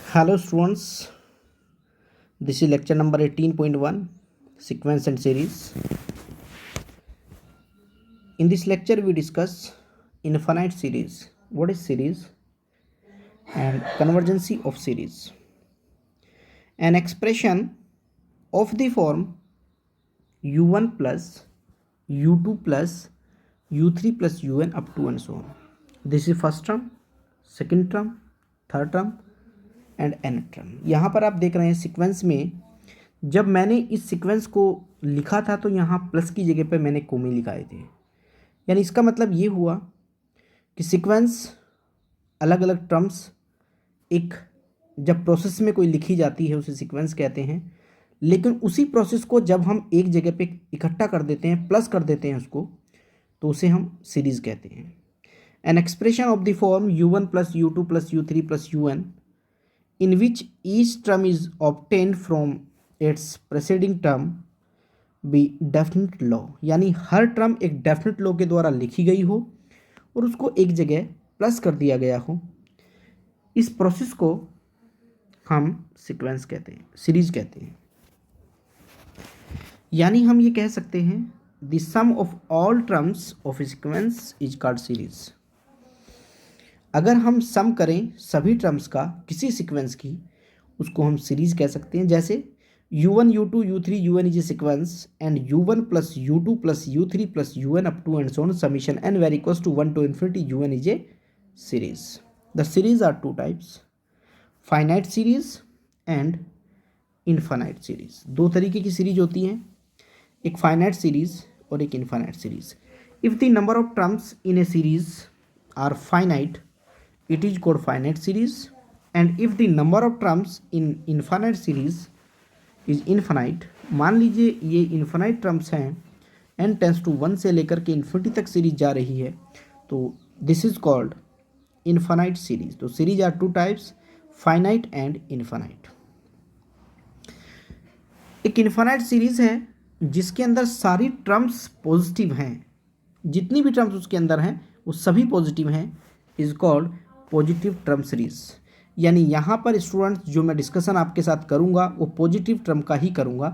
Hello students, this is lecture number 18.1 sequence and series. In this lecture we discuss infinite series, what is series and convergency of series. An expression of the form u1 plus u2 plus u3 plus un up to and so on. This is first term, second term, third term and n term. यहाँ पर आप देख रहे हैं sequence में जब मैंने इस सीक्वेंस को लिखा था तो यहाँ प्लस की जगह पे मैंने कोमे लिखाए थे. यानी इसका मतलब ये हुआ कि सीक्वेंस अलग अलग टर्म्स एक जब प्रोसेस में कोई लिखी जाती है उसे सीक्वेंस कहते हैं. लेकिन उसी प्रोसेस को जब हम एक जगह पे इकट्ठा कर देते हैं, प्लस कर देते हैं उसको, तो उसे हम सीरीज़ कहते हैं. An expression of the form u1 plus u2 plus u3 plus un in which each term is obtained from its preceding term be definite law. यानी हर टर्म एक डेफिनेट लॉ के द्वारा लिखी गई हो और उसको एक जगह प्लस कर दिया गया हो. इस प्रोसेस को हम सीक्वेंस कहते हैं, सीरीज कहते हैं. यानी हम ये कह सकते हैं the sum of all terms of a sequence is called series. अगर हम सम करें सभी टर्म्स का किसी सीक्वेंस की, उसको हम सीरीज कह सकते हैं. जैसे u1 u2 u3 un is a sequence and u1 plus u2 plus u3 plus un up to and so on summation n very equals to 1 to infinity un is a series. The series are two types, finite series and infinite series. दो तरीके की series होती हैं, एक finite series और एक infinite series. If the number of terms in a series are finite it is called finite series, and if the number of terms in infinite series is infinite, मान लीजिए ये infinite terms हैं, n tends to 1 से लेकर के infinity तक series जा रही है, तो this is called infinite series. तो series are two types, finite and infinite. एक infinite series है जिसके अंदर सारी टर्म्स पॉजिटिव हैं, जितनी भी टर्म्स उसके अंदर हैं वो सभी पॉजिटिव हैं, is called positive term series. यानी यहाँ पर स्टूडेंट्स जो मैं डिस्कशन आपके साथ करूँगा वो पॉजिटिव टर्म का ही करूँगा,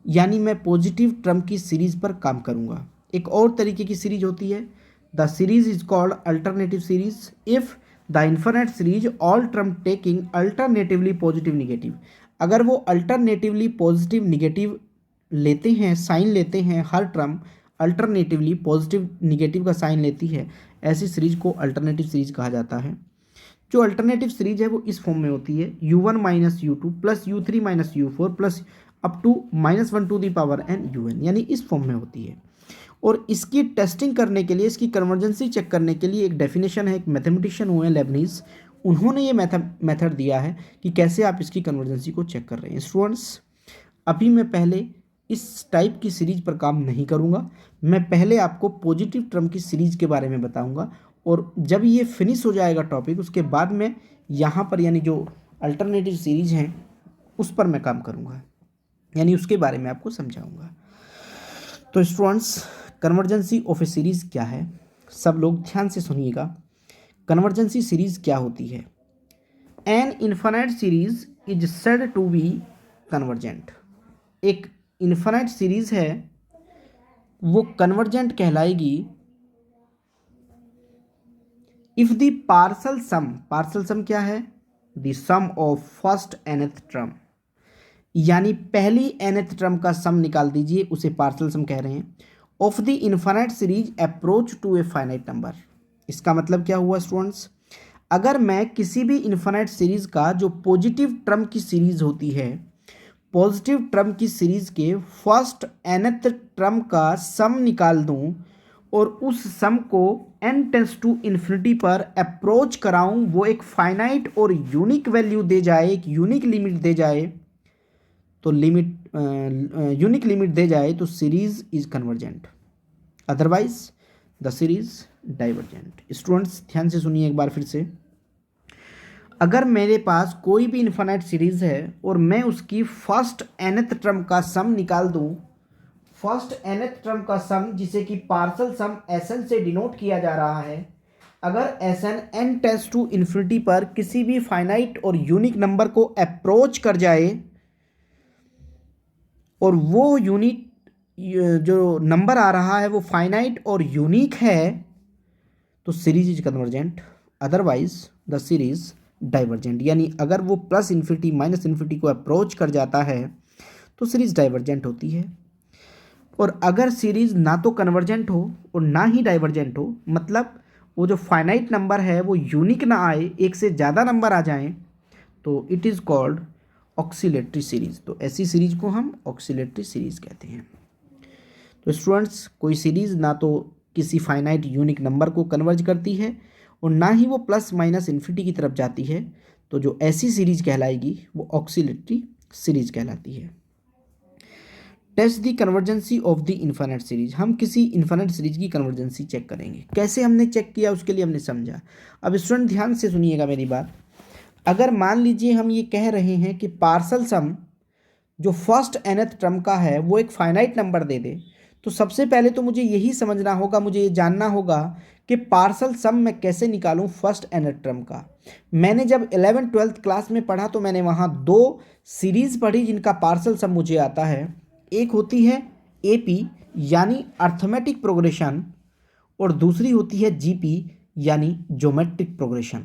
यानी मैं पॉजिटिव टर्म की सीरीज़ पर काम करूँगा. एक और तरीके की सीरीज होती है, the series is called alternative series if the infinite series all term taking alternatively positive negative. अगर वो अल्टरनेटिवली पॉजिटिव निगेटिव लेते हैं, साइन लेते हैं, हर टर्म अल्टरनेटिवली पॉजिटिव निगेटिव का साइन लेती है, ऐसी सीरीज को अल्टरनेटिव सीरीज कहा जाता है. जो अल्टरनेटिव सीरीज है वो इस फॉर्म में होती है u1 minus u2 plus u3 minus u4 plus up to -1 to the power n un, यानी इस फॉर्म में होती है. और इसकी टेस्टिंग करने के लिए, इसकी कन्वर्जेंसी चेक करने के लिए एक डेफिनेशन है, एक मैथमेटिशियन हुए हैं लेबनीज, उन्होंने ये मेथड दिया है कि कैसे आप इसकी कन्वर्जेंसी को चेक कर रहे हैं. स्टूडेंट्स अभी मैं पहले इस टाइप की सीरीज पर काम नहीं करूंगा, मैं पहले आपको पॉजिटिव टर्म की सीरीज के बारे में बताऊंगा, और जब ये फिनिश हो जाएगा टॉपिक उसके बाद में यहाँ पर यानी जो अल्टरनेटिव सीरीज हैं उस पर मैं काम करूँगा, यानी उसके बारे में आपको समझाऊंगा. तो स्टूडेंट्स कन्वर्जेंसी ऑफ ए सीरीज़ क्या है, सब लोग ध्यान से सुनिएगा. कन्वर्जेंसी सीरीज़ क्या होती है? An infinite series is said to be convergent. एक इन्फिनिट सीरीज है वो कन्वर्जेंट कहलाएगी इफ द पार्शल सम क्या है? The sum of first nth term, यानी पहली nth टर्म का सम निकाल दीजिए, उसे पार्शल सम कह रहे हैं. Of the infinite series approach to a finite number. इसका मतलब क्या हुआ स्टूडेंट्स? अगर मैं किसी भी इन्फिनिट सीरीज का जो पॉजिटिव टर्म की सीरीज होती है, पॉजिटिव टर्म की सीरीज के फर्स्ट nth टर्म का सम निकाल दूं और उस सम को n टेंस टू इन्फिनिटी पर अप्रोच कराऊं, वो एक फाइनाइट और यूनिक वैल्यू दे जाए, एक यूनिक लिमिट दे जाए, तो यूनिक लिमिट दे जाए तो series is convergent, otherwise the series divergent. Students ध्यान से सुनिए एक बार फिर से. अगर मेरे पास कोई भी इन्फिनिट सीरीज है और मैं उसकी फर्स्ट nth टर्म का सम निकाल दूं, फर्स्ट nth टर्म का सम जिसे कि पार्शल सम Sn से डिनोट किया जा रहा है, अगर S n n tends to infinity पर किसी भी फाइनाइट और यूनिक नंबर को अप्रोच कर जाए और वो यूनिक जो नंबर आ रहा है वो फाइनाइट और यूनिक है तो series is convergent, otherwise the series divergent. यानी अगर वो प्लस इन्फिनिटी माइनस इन्फिनिटी को अप्रोच कर जाता है तो सीरीज डाइवर्जेंट होती है। और अगर सीरीज ना तो कन्वर्जेंट हो और ना ही डाइवर्जेंट हो, मतलब वो जो फाइनाइट नंबर है वो यूनिक ना आए, एक से ज़्यादा नंबर आ जाएं, तो it is called oscillatory series. तो ऐसी सीरीज को हम ऑक्सीलेटरी सीरीज कहते हैं। तो स्टूडेंट्स, कोई सीरीज ना तो किसी फाइनाइट यूनिक नंबर को कन्वर्ज करती है और ना ही वो प्लस माइनस इन्फिनिटी की तरफ जाती है, तो जो ऐसी सीरीज कहलाएगी वो ऑक्सीलेटरी सीरीज कहलाती है। Test the convergency of the infinite series. हम किसी इन्फिनिट सीरीज की कन्वर्जेंसी चेक करेंगे। कैसे हमने चेक किया उसके लिए हमने समझा। अब स्टूडेंट ध्यान से सुनिएगा मेरी बात। अगर मान लीजिए हम ये कह रहे हैं कि पार्सल सम जो फर्स्ट nth टर्म का है वो एक फाइनाइट नंबर दे दे, तो सबसे पहले तो मुझे यही समझना होगा, मुझे ये जानना होगा कि पार्सल सम मैं कैसे निकालूं फर्स्ट nth टर्म का। मैंने जब 11th-12th क्लास में पढ़ा तो मैंने वहाँ दो सीरीज़ पढ़ी जिनका पार्सल सम मुझे आता है। एक होती है AP यानी अर्थमेटिक प्रोग्रेशन और दूसरी होती है GP यानी ज्योमेट्रिक प्रोग्रेशन।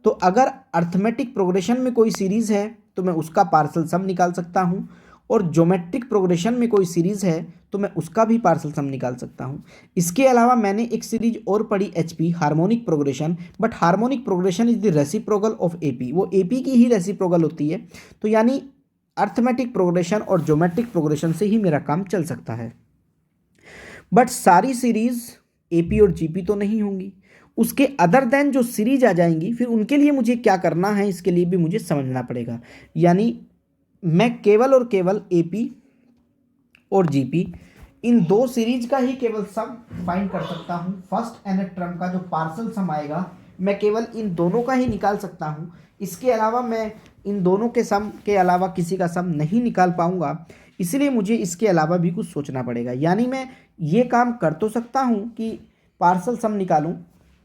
तो अगर अर्थमेटिक प्रोग्रेशन में कोई सीरीज़ है तो मैं उसका पार्सल सम निकाल सकता हूँ, और ज्योमेट्रिक प्रोग्रेशन में कोई सीरीज़ है तो मैं उसका भी पार्सल सम निकाल सकता हूँ। इसके अलावा मैंने एक सीरीज और पढ़ी HP harmonic progression, but harmonic progression is the reciprocal of AP, वो AP की ही रेसिप्रोकल होती है। तो यानी अर्थमेटिक प्रोग्रेशन और ज्योमेट्रिक प्रोग्रेशन से ही मेरा काम चल सकता है। बट सारी सीरीज AP और GP तो नहीं होंगी, उसके अदर देन जो सीरीज आ जाएंगी फिर उनके लिए मुझे क्या करना है, इसके लिए भी मुझे समझना पड़ेगा। यानी मैं केवल और केवल AP और GP इन दो सीरीज का ही केवल सम फाइंड कर सकता हूँ। फर्स्ट nth टर्म का जो पार्सल सम आएगा मैं केवल इन दोनों का ही निकाल सकता हूँ। इसके अलावा मैं इन दोनों के सम के अलावा किसी का सम नहीं निकाल पाऊँगा, इसलिए मुझे इसके अलावा भी कुछ सोचना पड़ेगा। यानी मैं ये काम कर तो सकता हूँ कि पार्सल सम निकालूँ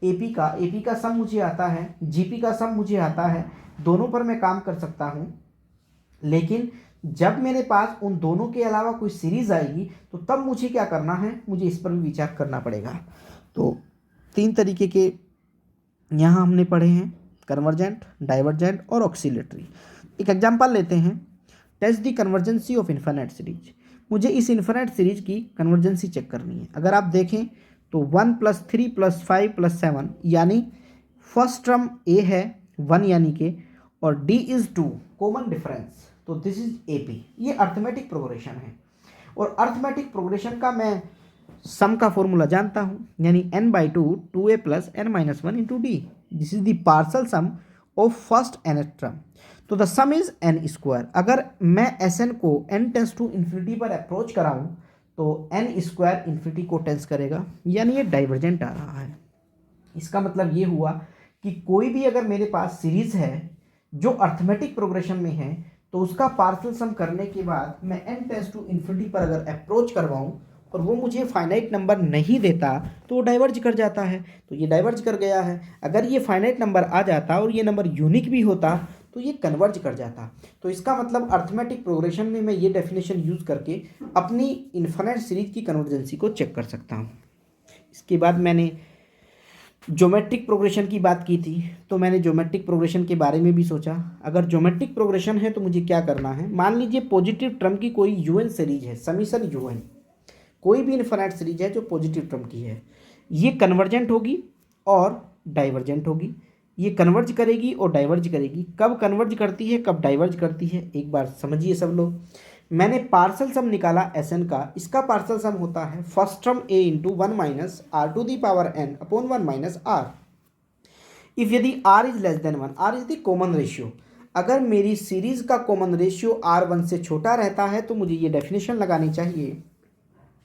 AP का सम मुझे आता है, GP का सम मुझे आता है, दोनों पर मैं काम कर सकता हूँ। लेकिन जब मेरे पास उन दोनों के अलावा कोई सीरीज़ आएगी तो तब मुझे क्या करना है, मुझे इस पर भी विचार करना पड़ेगा। तो तीन तरीके के यहाँ हमने पढ़े हैं, कन्वर्जेंट, डाइवर्जेंट और ऑक्सीलेटरी। एक एग्जांपल लेते हैं, test the convergency of infinite series. मुझे इस इन्फिनिट सीरीज की कन्वर्जेंसी चेक करनी है। अगर आप देखें तो 1 + 3 + 5 + 7 यानी फर्स्ट टर्म A है 1 यानी के, और D इज़ 2 कॉमन डिफरेंस, तो दिस इज AP। ये अर्थमेटिक प्रोग्रेशन है और अर्थमेटिक प्रोग्रेशन का मैं सम का फॉर्मूला जानता हूँ, यानी n/2 2A + n-1 × D। This is the partial sum of first nth term. तो द सम इज n²। अगर मैं Sn को n टेंस टू इन्फिनिटी पर अप्रोच कराऊँ तो n² इन्फिनिटी को टेंस करेगा, यानी ये डाइवर्जेंट आ रहा है। इसका मतलब ये हुआ कि कोई भी अगर मेरे पास सीरीज़ है जो अर्थमेटिक प्रोग्रेशन में है तो उसका पार्सल सम करने के बाद मैं n टेंस टू इन्फिनिटी पर अगर अप्रोच करवाऊँ और वो मुझे फाइनाइट नंबर नहीं देता तो वो डाइवर्ज कर जाता है। तो ये डाइवर्ज कर गया है। अगर ये फाइनाइट नंबर आ जाता और ये नंबर यूनिक भी होता तो ये कन्वर्ज कर जाता। तो इसका मतलब अर्थमेटिक प्रोग्रेशन में मैं ये डेफिनेशन यूज़ करके अपनी इन्फिनिट सीरीज की कन्वर्जेंसी को चेक कर सकता हूँ। इसके बाद मैंने ज्योमेट्रिक प्रोग्रेशन की बात की थी, तो मैंने ज्योमेट्रिक प्रोग्रेशन के बारे में भी सोचा। अगर ज्योमेट्रिक प्रोग्रेशन है तो मुझे क्या करना है। मान लीजिए पॉजिटिव टर्म की कोई UN सीरीज है, समीशन UN, कोई भी इन्फिनिट सीरीज है जो पॉजिटिव टर्म की है, ये कन्वर्जेंट होगी और डाइवर्जेंट होगी। ये कन्वर्ज करेगी और डाइवर्ज करेगी। कब कन्वर्ज करती है, कब डाइवर्ज करती है, एक बार समझिए सब लोग। मैंने पार्सल सम निकाला Sn का, इसका पार्सल सम होता है first term A × 1 - r⁴n/1 - r। If यदि r is less than 1, r is the common ratio. अगर मेरी सीरीज का कॉमन रेशियो r1 से छोटा रहता है तो मुझे ये डेफिनेशन लगानी चाहिए,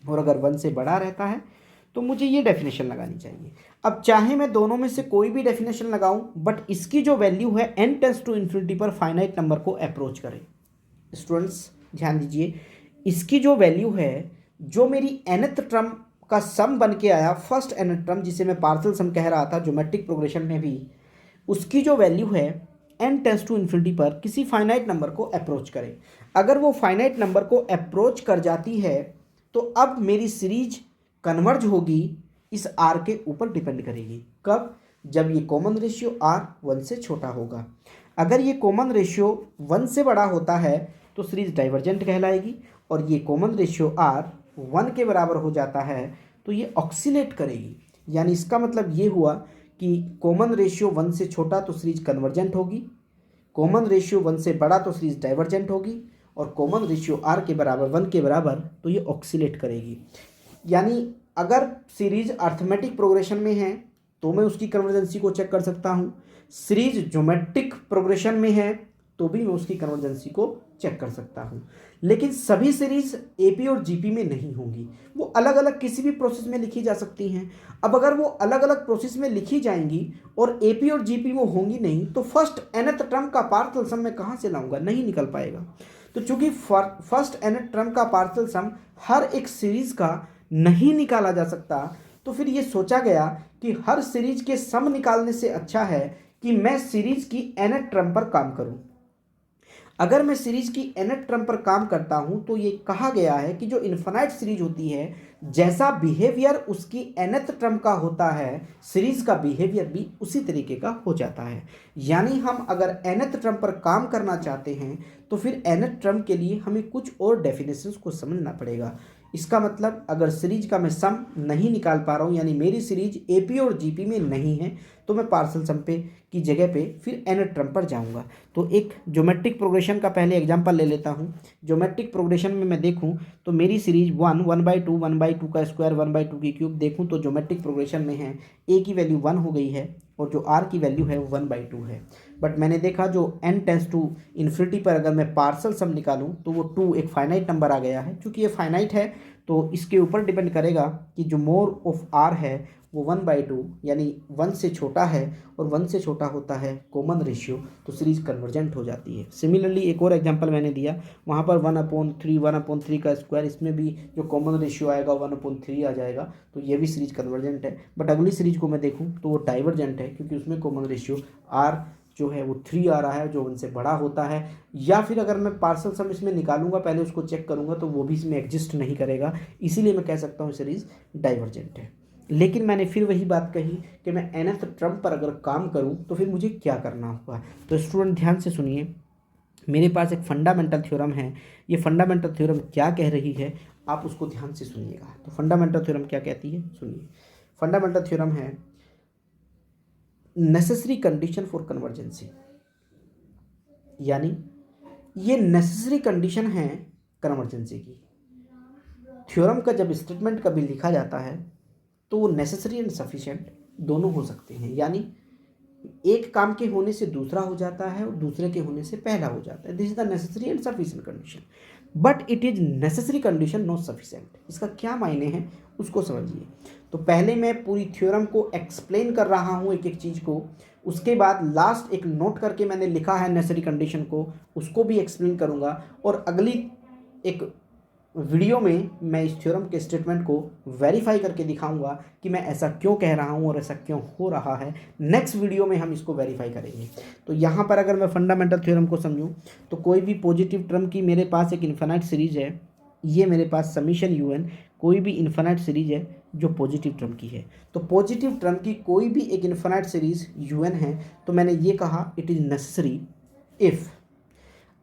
और अगर 1 से बड़ा रहता है तो मुझे ये डेफिनेशन लगानी चाहिए। अब चाहे मैं दोनों में से कोई भी डेफिनेशन लगाऊं, बट इसकी जो वैल्यू है n टेंस टू इन्फिनिटी पर फाइनाइट नंबर को अप्रोच करे। स्टूडेंट्स ध्यान दीजिए, इसकी जो वैल्यू है, जो मेरी nth टर्म का सम बन के आया फर्स्ट nth टर्म, जिसे मैं पार्शियल सम कह रहा था ज्योमेट्रिक प्रोग्रेशन में भी, उसकी जो वैल्यू है n टेंस टू इन्फिनिटी पर किसी फाइनाइट नंबर को अप्रोच करे। अगर वो फाइनाइट नंबर को अप्रोच कर जाती है तो अब मेरी सीरीज कन्वर्ज होगी, इस r के ऊपर डिपेंड करेगी। कब? जब ये कॉमन रेशियो r 1 से छोटा होगा। अगर ये कॉमन रेशियो 1 से बड़ा होता है तो सीरीज डाइवर्जेंट कहलाएगी, और ये कॉमन रेशियो r 1 के बराबर हो जाता है तो ये ऑक्सीलेट करेगी। यानी इसका मतलब ये हुआ कि कॉमन रेशियो 1 से छोटा तो सीरीज कन्वर्जेंट होगी, कॉमन रेशियो 1 से बड़ा तो सीरीज डाइवर्जेंट होगी, और कॉमन रेशियो r के बराबर 1 के बराबर तो ये ऑक्सीलेट करेगी। यानी अगर सीरीज अर्थमेटिक प्रोग्रेशन में है तो मैं उसकी कन्वर्जेंसी को चेक कर सकता हूँ, सीरीज ज्योमेट्रिक प्रोग्रेशन में है तो भी मैं उसकी कन्वर्जेंसी को चेक कर सकता हूँ। लेकिन सभी सीरीज एपी और जीपी में नहीं होंगी, वो अलग अलग किसी भी प्रोसेस में लिखी जा सकती हैं। अब अगर वो अलग अलग प्रोसेस में लिखी जाएंगी और एपी और जीपी में होंगी नहीं तो फर्स्ट nth टर्म का पार्शियल सम मैं कहाँ से लाऊंगा, नहीं निकल पाएगा। तो चूंकि फर्स्ट nth टर्म का पार्शियल सम हर एक सीरीज का नहीं निकाला जा सकता, तो फिर ये सोचा गया कि हर सीरीज के सम निकालने से अच्छा है कि मैं सीरीज की nth टर्म पर काम करूं। अगर मैं सीरीज की nth टर्म पर काम करता हूं तो ये कहा गया है कि जो इन्फिनाइट सीरीज होती है, जैसा बिहेवियर उसकी nth टर्म का होता है, सीरीज का बिहेवियर भी उसी तरीके का हो जाता है। यानी हम अगर nth टर्म पर काम करना चाहते हैं तो फिर nth टर्म के लिए हमें कुछ और डेफिनेशंस को समझना पड़ेगा। इसका मतलब अगर सीरीज का मैं सम नहीं निकाल पा रहा हूँ, यानी मेरी सीरीज एपी और जीपी में नहीं है, तो मैं पार्शियल सम पे की जगह पे फिर nth टर्म पर जाऊंगा। तो एक ज्योमेट्रिक प्रोग्रेशन का पहले एग्जांपल ले लेता हूँ। ज्योमेट्रिक प्रोग्रेशन में मैं देखूँ तो मेरी सीरीज 1/2 1/2 का स्क्वायर 1/2 की क्यूब देखूँ तो ज्योमेट्रिक प्रोग्रेशन में है, ए की वैल्यू 1 हो गई है और जो आर की वैल्यू है वो 1/2 है। बट मैंने देखा जो n टेंस टू इन्फिनिटी पर अगर मैं पार्शियल सम निकालूं तो वो 2 एक फाइनाइट नंबर आ गया है। चूंकि ये फाइनाइट है तो इसके ऊपर डिपेंड करेगा कि जो मोर ऑफ r है वो 1/2 यानी 1 से छोटा है, और 1 से छोटा होता है कॉमन रेशियो, तो सीरीज कन्वर्जेंट हो जाती है। सिमिलरली एक और एग्जांपल मैंने दिया, वहाँ पर 1/3 का स्क्वायर, इसमें भी जो कॉमन रेशियो आएगा 1/3 आ जाएगा, तो ये भी सीरीज कन्वर्जेंट है। बट अगली सीरीज को मैं देखूँ तो वो डाइवर्जेंट है, क्योंकि उसमें कॉमन रेशियो r जो है वो 3 आ रहा है, जो उनसे बड़ा होता है। या फिर अगर मैं पार्शियल सम इसमें निकालूंगा, पहले उसको चेक करूंगा, तो वो भी इसमें एग्जिस्ट नहीं करेगा, इसीलिए मैं कह सकता हूँ सीरीज डाइवर्जेंट है। लेकिन मैंने फिर वही बात कही कि मैं nth टर्म पर अगर काम करूं तो फिर मुझे क्या करना होगा। तो स्टूडेंट ध्यान से सुनिए, मेरे पास एक फंडामेंटल थ्योरम है। ये फंडामेंटल थ्योरम क्या कह रही है आप उसको ध्यान से सुनिएगा। तो फंडामेंटल थ्योरम क्या कहती है, सुनिए। फंडामेंटल थ्योरम है नेसेसरी कंडीशन फॉर कन्वर्जेंसी, यानी ये नेसेसरी कंडीशन है कन्वर्जेंसी की। थ्योरम का जब स्टेटमेंट कभी लिखा जाता है तो वो नेसेसरी एंड सफिशिएंट दोनों हो सकते हैं, यानी एक काम के होने से दूसरा हो जाता है और दूसरे के होने से पहला हो जाता है। This is the necessary and sufficient condition, but it is necessary condition not sufficient. इसका क्या मायने हैं उसको समझिए। तो पहले मैं पूरी थ्योरम को एक्सप्लेन कर रहा हूँ एक एक चीज़ को, उसके बाद लास्ट एक नोट करके मैंने लिखा है नेसेसरी कंडीशन को, उसको भी एक्सप्लेन करूँगा, और अगली एक वीडियो में मैं इस थ्योरम के स्टेटमेंट को वेरीफाई करके दिखाऊंगा कि मैं ऐसा क्यों कह रहा हूं और ऐसा क्यों हो रहा है। नेक्स्ट वीडियो में हम इसको वेरीफाई करेंगे। तो यहाँ पर अगर मैं फंडामेंटल थ्योरम को समझूं तो कोई भी पॉजिटिव टर्म की मेरे पास एक इन्फिनाइट सीरीज है, ये मेरे पास समीशन un कोई भी इन्फिनाइट सीरीज है जो पॉजिटिव टर्म की है। तो पॉजिटिव टर्म की कोई भी एक इन्फिनाइट सीरीज un है, तो मैंने ये कहा इट इज़ नेसेसरी इफ़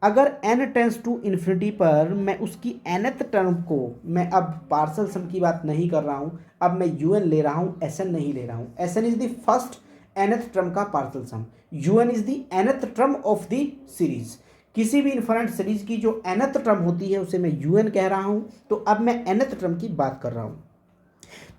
अगर n टेंस टू इन्फिनिटी पर मैं उसकी nth टर्म को, मैं अब पार्शियल सम की बात नहीं कर रहा हूँ, अब मैं un ले रहा हूँ, sn नहीं ले रहा हूँ। sn is the first nth term का partial sum, un is the nth term of the series. किसी भी इन्फिनिट सीरीज की जो nth टर्म होती है उसे मैं un कह रहा हूँ, तो अब मैं nth टर्म की बात कर रहा हूँ।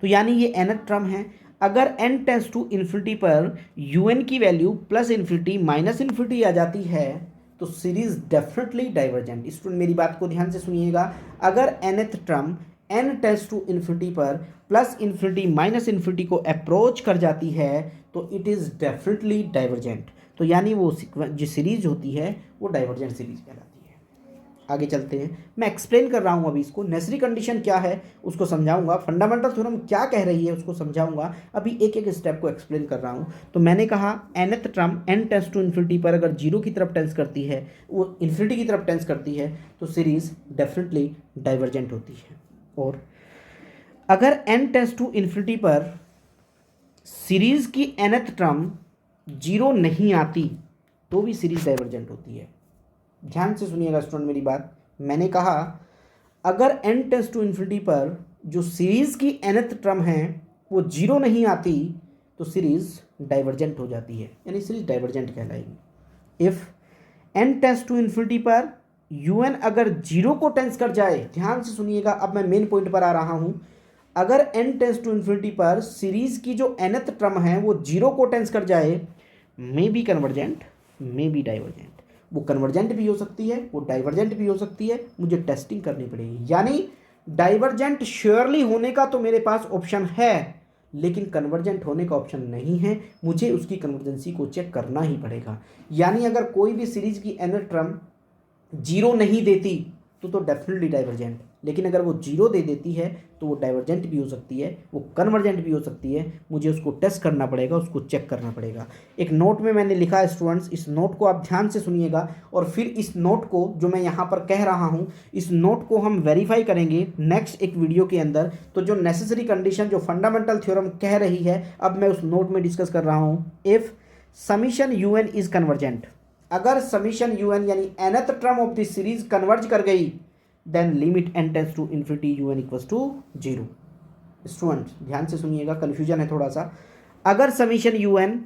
तो यानी ये nth टर्म है। अगर n टेंस टू इन्फिनिटी पर un की value plus infinity minus infinity आ जाती है तो सीरीज डेफिनेटली डाइवर्जेंट। स्टूडेंट मेरी बात को ध्यान से सुनिएगा, अगर nth term n tends to infinity पर प्लस इन्फिनिटी माइनस इन्फिनिटी को अप्रोच कर जाती है तो इट इज़ डेफिनेटली डाइवर्जेंट। तो यानी वो जो सीरीज होती है वो डाइवर्जेंट सीरीज कहलाती है। आगे चलते हैं, मैं एक्सप्लेन कर रहा हूँ अभी इसको। नेसेसरी कंडीशन क्या है उसको समझाऊंगा, फंडामेंटल थ्योरम क्या कह रही है उसको समझाऊंगा। अभी एक एक स्टेप को एक्सप्लेन कर रहा हूँ। तो मैंने कहा nth term n tends to infinity पर अगर जीरो की तरफ टेंस करती है, वो इन्फिनिटी की तरफ टेंस करती है, तो सीरीज डेफिनेटली डाइवर्जेंट होती है। और अगर n टेंस टू इन्फिनिटी पर सीरीज की nth टर्म जीरो नहीं आती तो भी सीरीज डाइवर्जेंट होती है। ध्यान से सुनिएगा स्टूडेंट मेरी बात। मैंने कहा अगर n टेंस टू इन्फिनिटी पर जो सीरीज की nth टर्म है वो जीरो नहीं आती तो सीरीज डाइवर्जेंट हो जाती है, यानी सीरीज डाइवर्जेंट कहलाएगी। If n tends to infinity पर un अगर जीरो को टेंस कर जाए, ध्यान से सुनिएगा, अब मैं मेन पॉइंट पर आ रहा हूं। अगर n टेंस टू इन्फिनिटी पर सीरीज की जो nth टर्म है वो जीरो को टेंस कर जाए, may be convergent may be divergent. वो कन्वर्जेंट भी हो सकती है, वो डाइवर्जेंट भी हो सकती है, मुझे टेस्टिंग करनी पड़ेगी। यानी डाइवर्जेंट श्योरली होने का तो मेरे पास ऑप्शन है, लेकिन कन्वर्जेंट होने का ऑप्शन नहीं है, मुझे उसकी कन्वर्जेंसी को चेक करना ही पड़ेगा। यानी अगर कोई भी सीरीज की nth टर्म जीरो नहीं देती तो डेफिनेटली डाइवर्जेंट, लेकिन अगर वो जीरो दे देती है तो वो डाइवर्जेंट भी हो सकती है, वो कन्वर्जेंट भी हो सकती है। मुझे उसको टेस्ट करना पड़ेगा, उसको चेक करना पड़ेगा। एक नोट में मैंने लिखा है स्टूडेंट्स, इस नोट को आप ध्यान से सुनिएगा और फिर इस नोट को जो मैं यहाँ पर कह रहा हूँ, इस नोट को हम वेरीफाई करेंगे नेक्स्ट एक वीडियो के अंदर। तो जो नेसेसरी कंडीशन जो फंडामेंटल थ्योरम कह रही है, अब मैं उस नोट में डिस्कस कर रहा हूँ। If summation u n is convergent, अगर समीशन यू एन यानी nth term of this series converge कर गई, then limit n tends to infinity u n equals to zero. Student ध्यान से सुनिएगा, कन्फ्यूजन है थोड़ा सा। अगर समीशन यू एन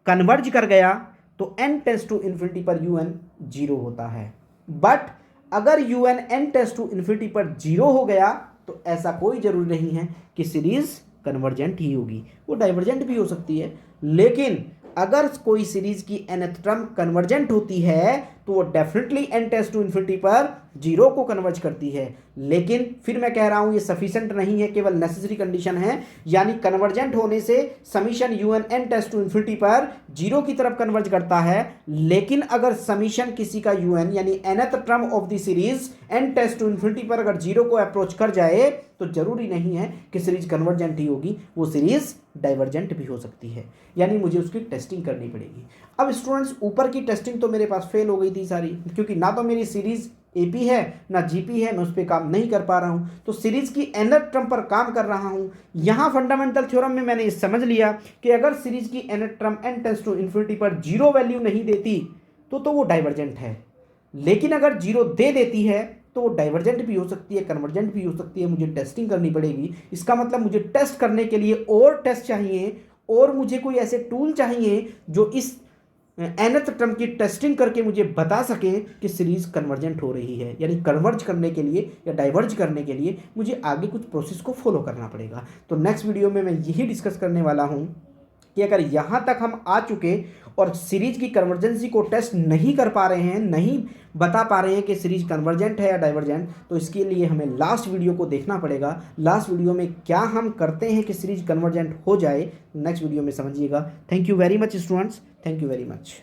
कन्वर्ज कर गया तो n टेंस टू इन्फिनिटी पर यू एन जीरो होता है, बट अगर u n n tends to infinity पर जीरो हो गया तो ऐसा कोई जरूरी नहीं है कि सीरीज कन्वर्जेंट ही होगी, वो डाइवर्जेंट भी हो सकती है। लेकिन अगर कोई सीरीज की nth टर्म कन्वर्जेंट होती है तो वो definitely n tends to infinity पर जीरो को कन्वर्ज करती है। लेकिन फिर मैं कह रहा हूं ये सफिशिएंट नहीं है, केवल नेसेसरी कंडीशन है। यानी कन्वर्जेंट होने से summation u n n tends to infinity पर जीरो की तरफ कन्वर्ज करता है, लेकिन अगर समीशन किसी का यू एन यानी nth term of the series n tends to infinity पर अगर जीरो को अप्रोच कर जाए तो जरूरी नहीं है कि सीरीज कन्वर्जेंट ही होगी, वो सीरीज डाइवर्जेंट भी हो सकती है। यानी मुझे उसकी टेस्टिंग करनी पड़ेगी। अब स्टूडेंट्स ऊपर की टेस्टिंग तो मेरे पास फेल हो गई थी सारी, क्योंकि ना तो मेरी सीरीज एपी है ना जीपी है, मैं उस पर काम नहीं कर पा रहा हूं। तो सीरीज की nth टर्म पर काम कर रहा हूं। यहां फंडामेंटल थ्योरम में मैंने ये समझ लिया कि अगर सीरीज की nth term n tends to infinity पर जीरो वैल्यू नहीं देती तो वो डाइवर्जेंट है, लेकिन अगर जीरो दे देती है तो वो डाइवर्जेंट भी हो सकती है, कन्वर्जेंट भी हो सकती है। मुझे टेस्टिंग करनी पड़ेगी। इसका मतलब मुझे टेस्ट करने के लिए और टेस्ट चाहिए, और मुझे कोई ऐसे टूल चाहिए जो इस nth टर्म की टेस्टिंग करके मुझे बता सके कि सीरीज कन्वर्जेंट हो रही है। यानी कन्वर्ज करने के लिए या डाइवर्ज करने के लिए मुझे आगे कुछ प्रोसेस को फॉलो करना पड़ेगा। तो नेक्स्ट वीडियो में मैं यही डिस्कस करने वाला हूँ कि अगर यहाँ तक हम आ चुके और सीरीज की कन्वर्जेंसी को टेस्ट नहीं कर पा रहे हैं, नहीं बता पा रहे हैं कि सीरीज कन्वर्जेंट है या डाइवर्जेंट, तो इसके लिए हमें लास्ट वीडियो को देखना पड़ेगा। लास्ट वीडियो में क्या हम करते हैं कि सीरीज कन्वर्जेंट हो जाए, नेक्स्ट वीडियो में समझिएगा। Thank you very much students, thank you very much.